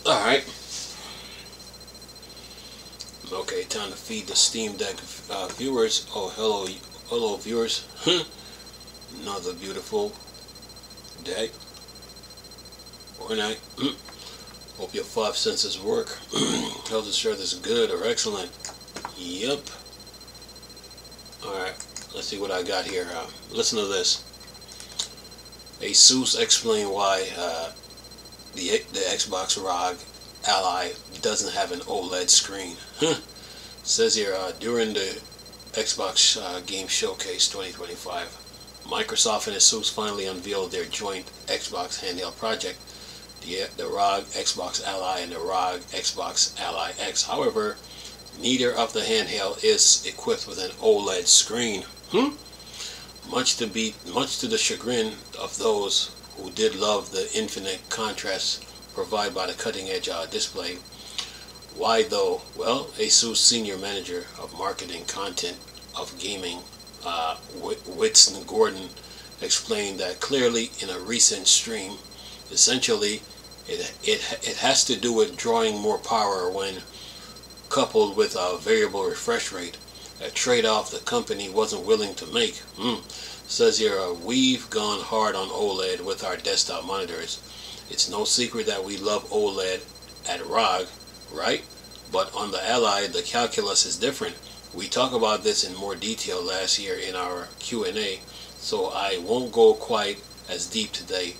Alright. Okay, time to feed the Steam Deck viewers. Oh, hello viewers. Another beautiful day or night. Hope your five senses work. How's the shirt is good or excellent? Yep. Alright, let's see what I got here. Listen to this. Asus explain why the Xbox ROG Ally doesn't have an OLED screen. Says here, during the Xbox Game Showcase 2025, Microsoft and Asus finally unveiled their joint Xbox handheld project, the ROG Xbox Ally and the ROG Xbox Ally X. However, neither of the handheld is equipped with an OLED screen. Much to the chagrin of those who did love the infinite contrast provided by the cutting-edge display. Why though? Well, Asus Senior Manager of Marketing Content of Gaming, Whitson Gordon, explained that clearly in a recent stream. Essentially, it has to do with drawing more power when coupled with a variable refresh rate, a trade-off the company wasn't willing to make. Says here, we've gone hard on OLED with our desktop monitors. It's no secret that we love OLED at ROG, right? But on the Ally, the calculus is different. We talked about this in more detail last year in our Q&A, so I won't go quite as deep today.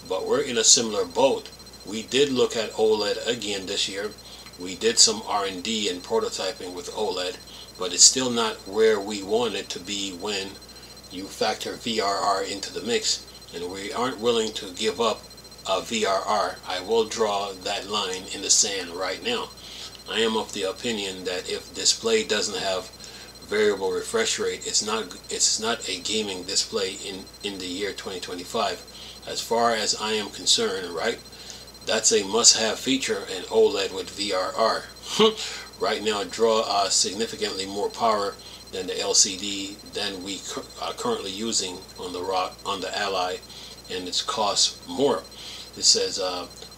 But we're in a similar boat. We did look at OLED again this year. We did some R&D and prototyping with OLED, but it's still not where we want it to be when you factor VRR into the mix, and we aren't willing to give up VRR. I will draw that line in the sand right now. I am of the opinion that if display doesn't have variable refresh rate, it's not a gaming display in the year 2025. As far as I am concerned, right? That's a must-have feature in OLED with VRR. Right now, draw significantly more power than the LCD than we are currently using on the Ally, and it costs more. It says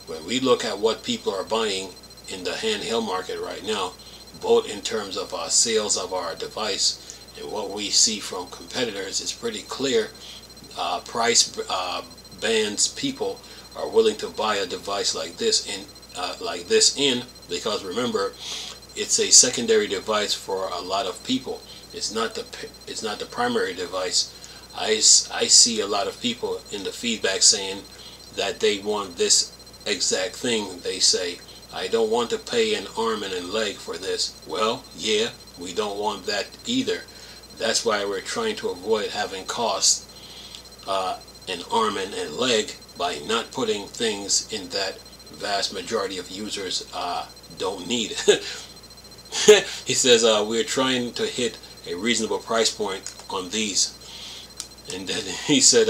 when we look at what people are buying in the handheld market right now, both in terms of sales of our device and what we see from competitors, it's pretty clear price bands people are willing to buy a device like this because remember, it's a secondary device for a lot of people. It's not the primary device. I see a lot of people in the feedback saying that they want this exact thing. They say, I don't want to pay an arm and a leg for this. Well, yeah, we don't want that either. That's why we're trying to avoid having cost an arm and a leg by not putting things in that vast majority of users don't need. He says we're trying to hit a reasonable price point on these, and then he said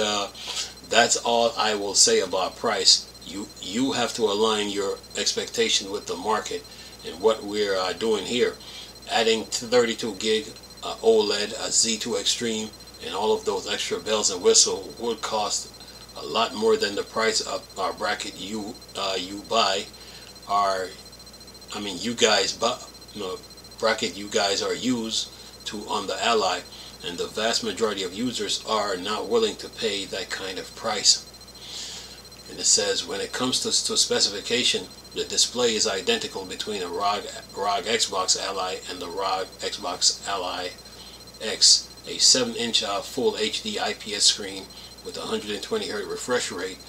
that's all I will say about price. You have to align your expectation with the market and what we're doing here. Adding 32 gig OLED, a Z2 Extreme, and all of those extra bells and whistles would cost a lot more than the price of our bracket you guys buy, bracket you guys are used to on the Ally, and the vast majority of users are not willing to pay that kind of price. And it says when it comes to specification, the display is identical between a ROG Xbox Ally and the ROG Xbox Ally X, a 7-inch full HD IPS screen with 120Hz refresh rate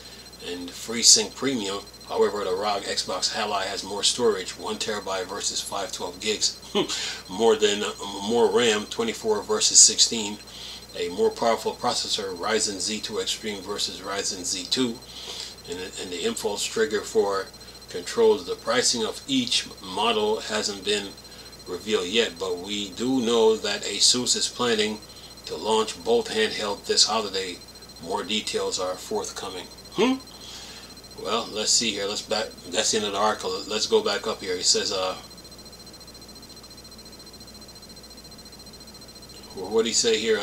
and FreeSync Premium. However, the ROG Xbox Ally has more storage, 1TB versus 512 gigs, more RAM, 24 versus 16, a more powerful processor, Ryzen Z2 Extreme versus Ryzen Z2, and the impulse trigger for controls. The pricing of each model hasn't been revealed yet, but we do know that Asus is planning to launch both handheld this holiday. More details are forthcoming. Well, let's see here. That's the end of the article. Let's go back up here. He says, what did he say here?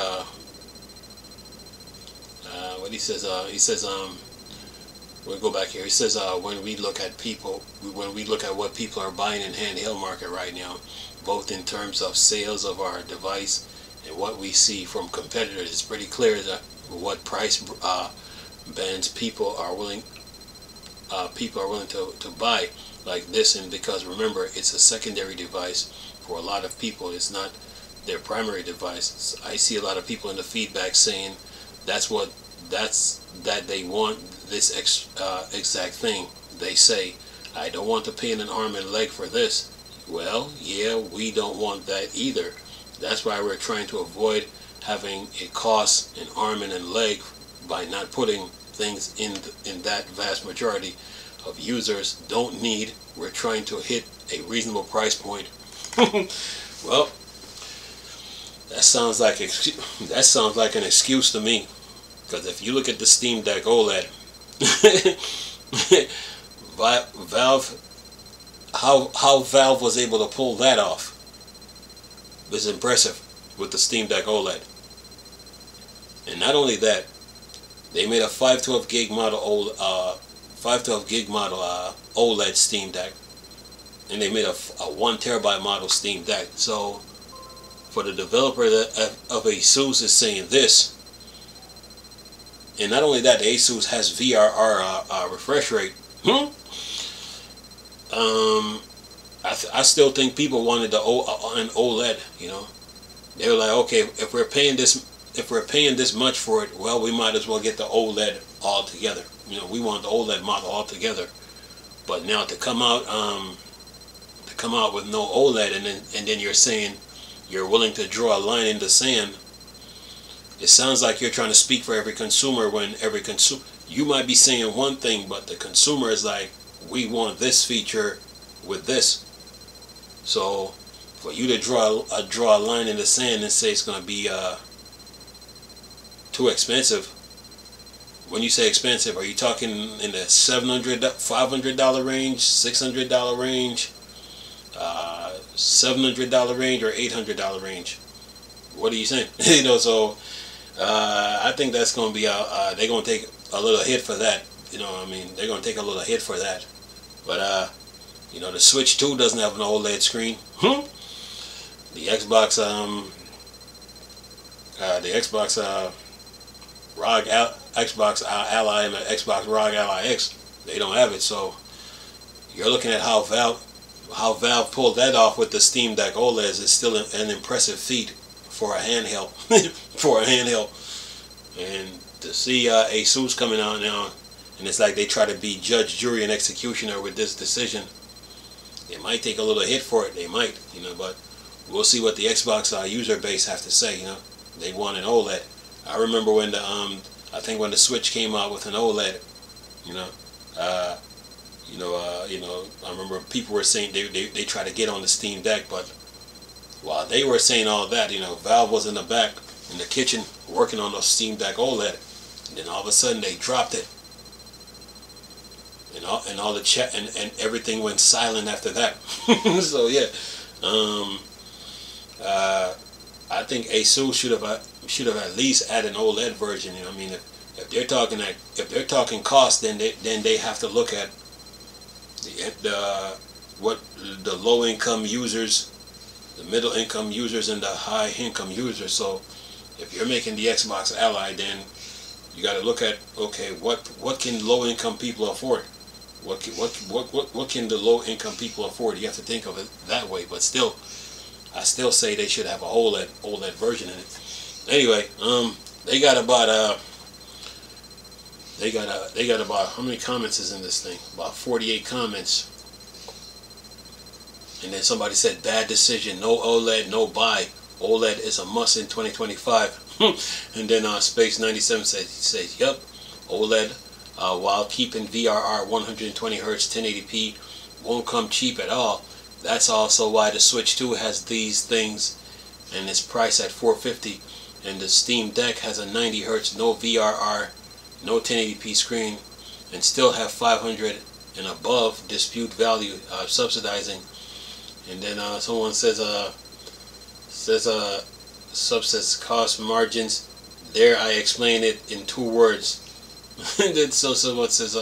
What he says? He says, we'll go back here. He says when we look at what people are buying in handheld market right now, both in terms of sales of our device and what we see from competitors, it's pretty clear that what price bands people are willing to buy like this. And because remember, it's a secondary device for a lot of people, it's not their primary device. I see a lot of people in the feedback saying that they want this exact thing. They say, I don't want to pay in an arm and leg for this. Well, yeah, we don't want that either. That's why we're trying to avoid having it cost an arm and a leg by not putting things in that vast majority of users don't need. We're trying to hit a reasonable price point. Well, that sounds like an excuse to me, because if you look at the Steam Deck OLED, Valve, how Valve was able to pull that off was impressive with the Steam Deck OLED. And not only that, they made a 512 gig model OLED Steam Deck, and they made a 1 terabyte model Steam Deck. So for the developer of Asus is saying this, and not only that, the Asus has VRR refresh rate. I still think people wanted an OLED. You know, they were like, okay, if we're paying this much for it, well, we might as well get the OLED altogether. You know, we want the OLED model altogether. But now to come out with no OLED, and then you're saying you're willing to draw a line in the sand. It sounds like you're trying to speak for every consumer, when you might be saying one thing, but the consumer is like, we want this feature with this. So for you to draw a line in the sand and say it's going to be too expensive. When you say expensive, are you talking in the $700, $500 range, $600 range, $700 range, or $800 range? What are you saying? You know, so I think that's going to be they're going to take a little hit for that. You know what I mean? They're going to take a little hit for that. But you know, the Switch 2 doesn't have an OLED screen. The Xbox Xbox Ally and the Xbox ROG Ally X, they don't have it. So you're looking at how Valve pulled that off with the Steam Deck OLED is still an impressive feat for a handheld. And to see Asus coming out now, and it's like they try to be judge, jury, and executioner with this decision. They might take a little hit for it. They might, you know, but we'll see what the Xbox user base have to say. You know, they want an OLED. I remember when I think when the Switch came out with an OLED, I remember people were saying they try to get on the Steam Deck, but while they were saying all that, you know, Valve was in the back in the kitchen working on the Steam Deck OLED, and then all of a sudden they dropped it, and all the chat and everything went silent after that. So yeah, I think Asus should have at least added an OLED version. You know, I mean, if they're talking cost, then they have to look at what the low income users, the middle income users, and the high income users. So if you're making the Xbox Ally, then you got to look at, okay, what can low income people afford? What can the low income people afford? You have to think of it that way. But still, I still say they should have a OLED version in it. Anyway, they got about how many comments is in this thing? About 48 comments. And then somebody said, bad decision, no OLED, no buy. OLED is a must in 2025. And then Space 97 says, yep, OLED, while keeping VRR 120 Hz 1080p, won't come cheap at all. That's also why the Switch 2 has these things and it's priced at $450. And the Steam Deck has a 90 Hz, no VRR, no 1080p screen, and still have 500 and above dispute value subsidizing. And then someone says subsets cost margins. There I explain it in 2 words. And then so someone says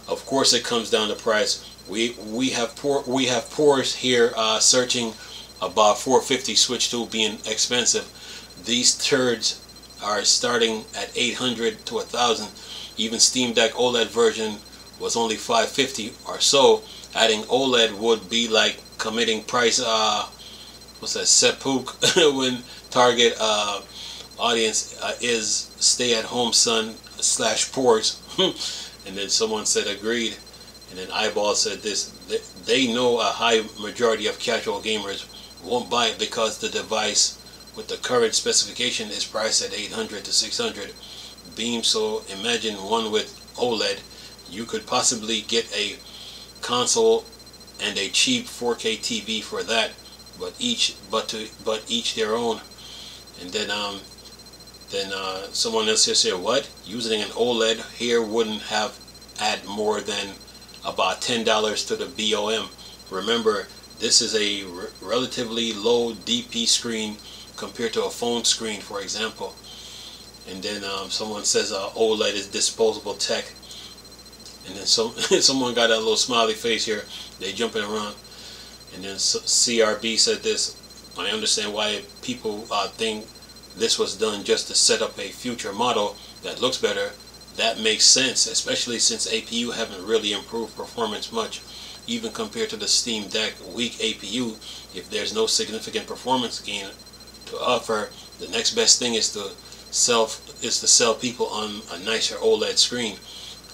Of course, it comes down to price. We have poors here searching about 450 switch tool being expensive. These turds are starting at 800 to 1,000. Even Steam Deck OLED version was only 550 or so. Adding OLED would be like committing price what's that, seppuku when target audience is stay-at-home son / poors. And then someone said agreed. And then Eyeball said this: they know a high majority of casual gamers won't buy it because the device with the current specification is priced at 800 to 600 beam. So imagine one with OLED. You could possibly get a console and a cheap 4K TV for that, but each their own. And then someone else here said, what? Using an OLED here wouldn't have add more than about $10 to the BOM. Remember, this is a relatively low DP screen compared to a phone screen, for example. And then someone says OLED is disposable tech. And then someone got that little smiley face here. They jumping around. And then CRB said this: I understand why people think this was done just to set up a future model that looks better. That makes sense, especially since APU haven't really improved performance much, even compared to the Steam Deck weak APU. If there's no significant performance gain to offer, the next best thing is to sell people on a nicer OLED screen.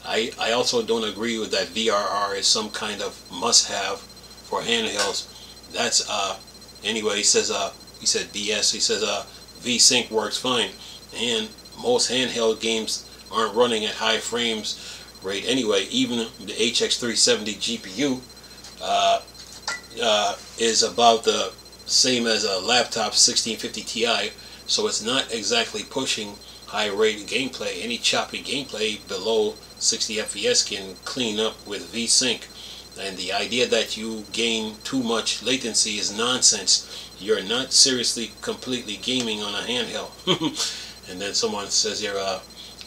I also don't agree with that VRR is some kind of must-have for handhelds. That's anyway. He said BS. He says V-Sync works fine, and most handheld games aren't running at high frames rate anyway. Even the HX370 GPU is about the same as a laptop 1650 Ti, so it's not exactly pushing high rate gameplay. Any choppy gameplay below 60 FPS can clean up with V-Sync. And the idea that you gain too much latency is nonsense. You're not seriously completely gaming on a handheld. And then someone says here,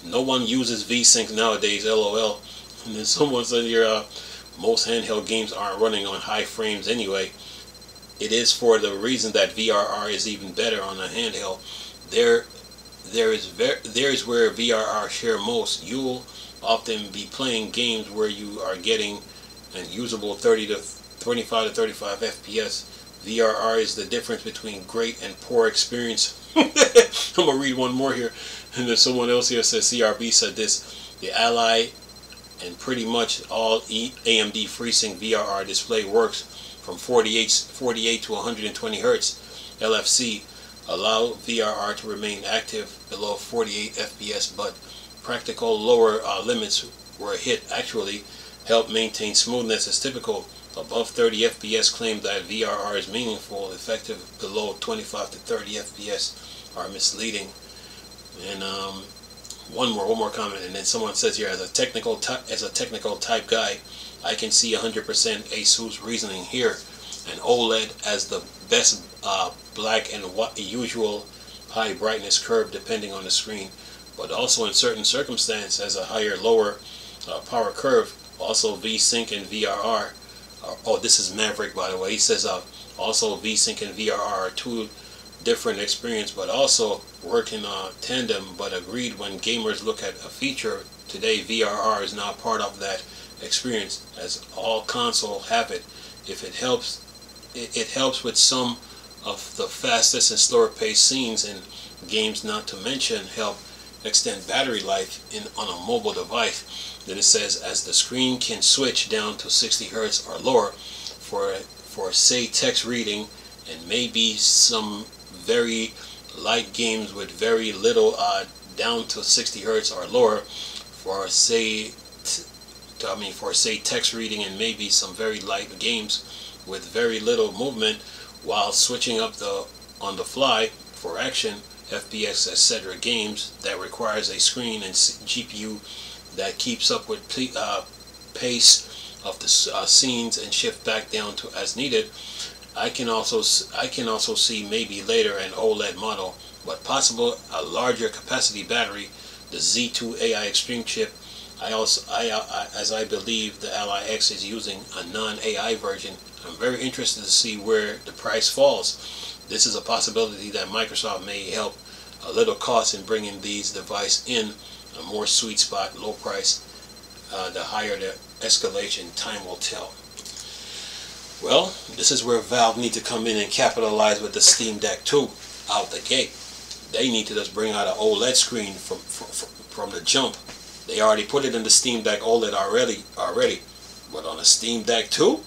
no one uses V-Sync nowadays, LOL. And then someone said here, most handheld games aren't running on high frames anyway. It is for the reason that VRR is even better on a handheld. There is where VRR share most. You'll often be playing games where you are getting an usable 25 to 35 FPS. VRR is the difference between great and poor experience. I'm gonna read one more here. And then someone else here says, CRB said this: the Ally and pretty much all AMD FreeSync VRR display works from 48 to 120 Hz. LFC allow VRR to remain active below 48 FPS, but practical lower limits were hit. Actually help maintain smoothness as typical. Above 30 FPS claim that VRR is meaningful. Effective below 25 to 30 FPS are misleading. And one more comment. And then someone says here, as a technical type guy, I can see 100% Asus reasoning here. And OLED as the best black and usual high brightness curve depending on the screen, but also in certain circumstances as a higher lower power curve. Also V-Sync and VRR. Oh, this is Maverick, by the way. He says also V-Sync and VRR are two different experiences, but also work in tandem. But agreed, when gamers look at a feature today, VRR is now part of that experience, as all consoles have it. If it helps, it helps with some of the fastest and slower paced scenes in games, not to mention help extend battery life on a mobile device. Then it says, as the screen can switch down to 60 Hz or lower for say text reading, and maybe some very light games with very little down to 60 Hz or lower for say text reading, and maybe some very light games with very little movement, while switching up on the fly for action, FPS, etc. games that requires a screen and GPU that keeps up with pace of the scenes and shift back down to as needed. I can also see maybe later an OLED model, but possible a larger capacity battery. The Z2 AI Extreme chip as I believe the Ally X is using a non-AI version, I'm very interested to see where the price falls. This is a possibility that Microsoft may help a little cost in bringing these devices in a more sweet spot, low price. The higher the escalation, time will tell. Well, this is where Valve need to come in and capitalize with the Steam Deck 2 out the gate. They need to just bring out an OLED screen from the jump. They already put it in the Steam Deck OLED already, but on a Steam Deck 2,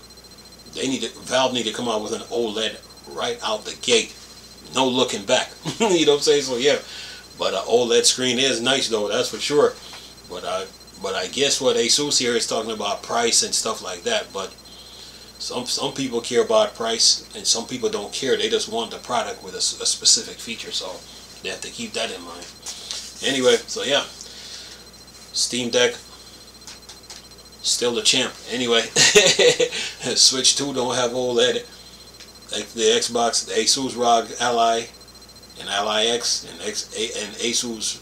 Valve need to come out with an OLED right out the gate. No looking back. You know what I'm saying? So yeah, but an OLED screen is nice though, that's for sure. But I guess what Asus here is talking about price and stuff like that. But some people care about price and some people don't care. They just want the product with a specific feature, so they have to keep that in mind. Anyway, so yeah, Steam Deck still the champ. Anyway, Switch 2 don't have OLED. Like the Xbox, the Asus ROG Ally and Ally X and Asus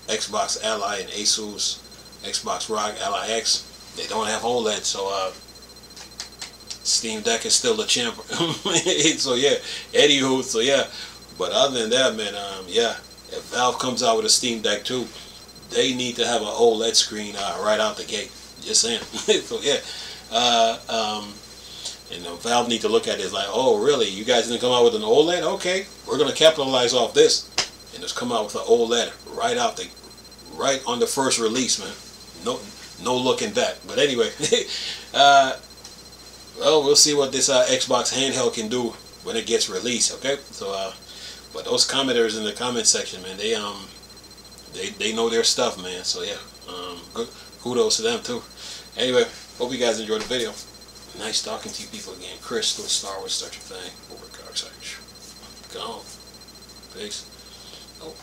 Xbox Ally and Asus Xbox ROG Ally X, they don't have OLED, so Steam Deck is still the champ. So yeah, anywho, so yeah. But other than that, man, yeah, if Valve comes out with a Steam Deck 2, they need to have an OLED screen right out the gate. Just saying. So yeah, and Valve need to look at it like, oh really, you guys didn't come out with an OLED? Okay, we're gonna capitalize off this and just come out with an OLED right on the first release, man. No looking back. But anyway, well, we'll see what this Xbox handheld can do when it gets released. Okay, so but those commenters in the comment section, man, they know their stuff, man. So yeah, good kudos to them too. Anyway, hope you guys enjoyed the video. Nice talking to you people again. Chris doing Star Wars, start your thing. Over Coxside. Gone. Peace. Oh.